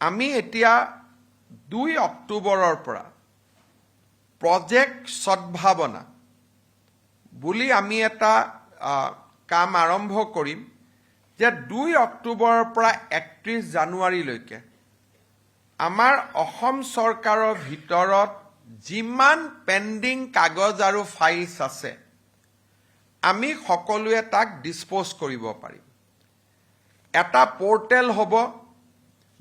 আমি এতিয়া 2 অক্টোবৰৰ পৰা প্ৰজেক্ট সদ্ভাৱনা বুলি আমি এটা কাম আৰম্ভ কৰিম যে 2 অক্টোবৰৰ পৰা 31 জানুৱাৰীলৈকে আমাৰ অসম চৰকাৰৰ ভিতৰত যিমান পেণ্ডিং কাগজ আৰু ফাইলছ আছে আমি সকলোৱে তাক ডিসপোজ কৰিব পাৰিম। এটা পোৰ্টেল হ'ব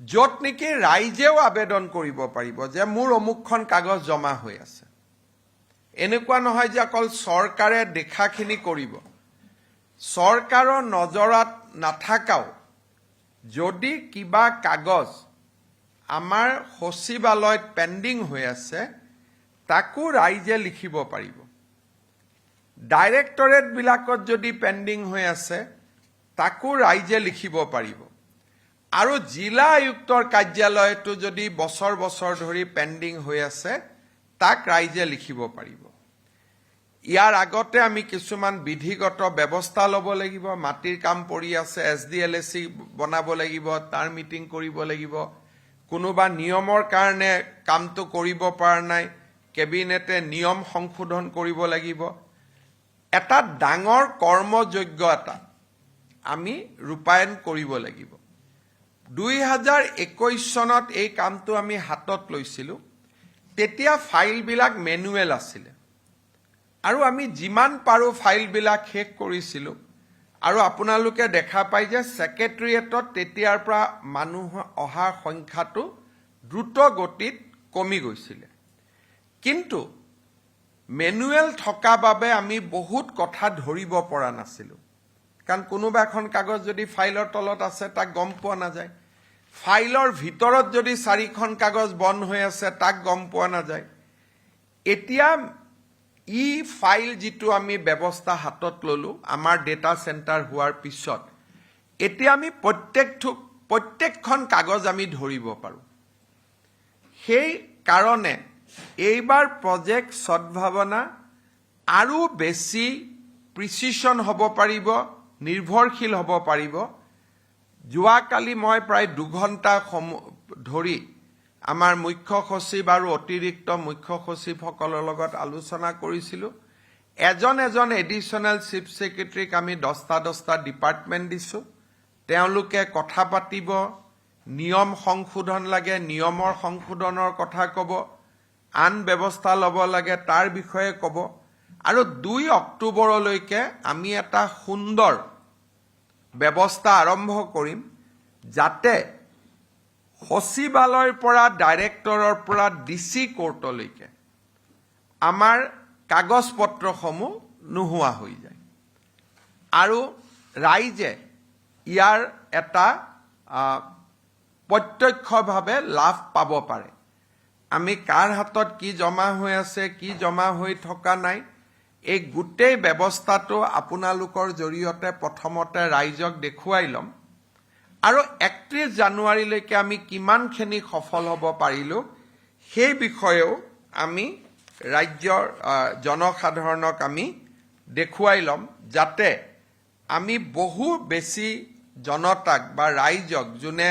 য'ত নেকি ৰাইজেও আবেদন কৰিব পাৰিব যে মোৰ অমুকখন কাগজ জমা হৈ আছে। এনেকুৱা নহয় যে অকল চৰকাৰে দেখাখিনি কৰিব। চৰকাৰৰ নজৰত নাথাকাও যদি কিবা কাগজ আমাৰ সচিবালয়ত পেণ্ডিং হৈ আছে তাকো ৰাইজে লিখিব পাৰিব। ডাইৰেক্টৰেট বিলাকত যদি পেণ্ডিং হৈ আছে তাকো ৰাইজে লিখিব পাৰিব। আৰু জিলা আয়ুক্তৰ কাৰ্যালয়টো যদি বছৰ বছৰ ধৰি পেণ্ডিং হৈ আছে তাক ৰাইজে লিখিব পাৰিব। ইয়াৰ আগতে আমি কিছুমান বিধিগত ব্যৱস্থা ল'ব লাগিব। মাটিৰ কাম পৰি আছে, SDLAC বনাব লাগিব, তাৰ মিটিং কৰিব লাগিব। কোনোবা নিয়মৰ কাৰণে কামটো কৰিব পৰা নাই, কেবিনেটে নিয়ম সংশোধন কৰিব লাগিব। এটা ডাঙৰ কৰ্মযজ্ঞ এটা আমি ৰূপায়ণ কৰিব লাগিব। 2021 চনত এই কামটো আমি হাতত লৈছিলোঁ। তেতিয়া ফাইলবিলাক মেনুৱেল আছিলে আৰু আমি যিমান পাৰোঁ ফাইলবিলাক শেষ কৰিছিলোঁ। আৰু আপোনালোকে দেখা পায় যে ছেক্ৰেটেৰিয়েটত তেতিয়াৰ পৰা মানুহ অহাৰ সংখ্যাটো দ্ৰুত গতিত কমি গৈছিলে। কিন্তু মেনুৱেল থকা বাবে আমি বহুত কথা ধৰিব পৰা নাছিলোঁ। কাৰণ কোনোবা এখন কাগজ যদি ফাইলৰ তলত আছে তাক গম পোৱা নাযায়। ফাইলৰ ভিতৰত যদি 4খন কাগজ বন্ধ হৈ আছে তাক গম পোৱা নাযায়। এতিয়া ফাইল যিটো আমি ব্যৱস্থা হাতত ললোঁ আমাৰ ডেটা চেণ্টাৰ হোৱাৰ পিছত, এতিয়া আমি প্ৰত্যেকখন কাগজ আমি ধৰিব পাৰোঁ। সেই কাৰণে এইবাৰ প্ৰজেক্ট সদ্ভাৱনা আৰু বেছি প্ৰিচিশ্যন হ'ব পাৰিব, নিৰ্ভৰশীল হ'ব পাৰিব। যোৱাকালি মই প্ৰায় 2 ঘণ্টা ধৰি আমাৰ মুখ্য সচিব আৰু অতিৰিক্ত মুখ্য সচিবসকলৰ লগত আলোচনা কৰিছিলোঁ। এজন এডিশ্যনেল চিফ ছেক্ৰেটাৰীক আমি 10টা ডিপাৰ্টমেণ্ট দিছোঁ। তেওঁলোকে কথা পাতিব, নিয়ম সংশোধন লাগে নিয়মৰ সংশোধনৰ কথা ক'ব, আন ব্যৱস্থা ল'ব লাগে তাৰ বিষয়ে ক'ব। আৰু 2 অক্টোবৰলৈকে আমি এটা সুন্দৰ ব্যৱস্থা আৰম্ভ কৰিম যাতে সচিবালয়ৰ পৰা ডাইৰেক্টৰৰ পৰা DC কোৰ্টলৈকে আমাৰ কাগজ পত্ৰসমূহ নোহোৱা হৈ যায় আৰু ৰাইজে ইয়াৰ এটা প্ৰত্যক্ষভাৱে লাভ পাব পাৰে। আমি কাৰ হাতত কি জমা হৈ আছে, কি জমা হৈ থকা নাই, এই গোটেই ব্যৱস্থাটো আপোনালোকৰ জৰিয়তে প্ৰথমতে ৰাইজক দেখুৱাই ল'ম। আৰু 31 জানুৱাৰীলৈকে আমি কিমানখিনি সফল হ'ব পাৰিলোঁ সেই বিষয়েও আমি ৰাজ্যৰ জনসাধাৰণক আমি দেখুৱাই ল'ম, যাতে আমি বহু বেছি জনতাক বা ৰাইজক যোনে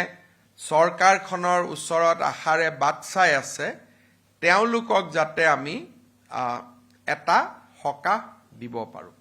চৰকাৰখনৰ ওচৰত আশাৰে বাট চাই আছে তেওঁলোকক যাতে আমি এটা সকাহ দিব পাৰোঁ।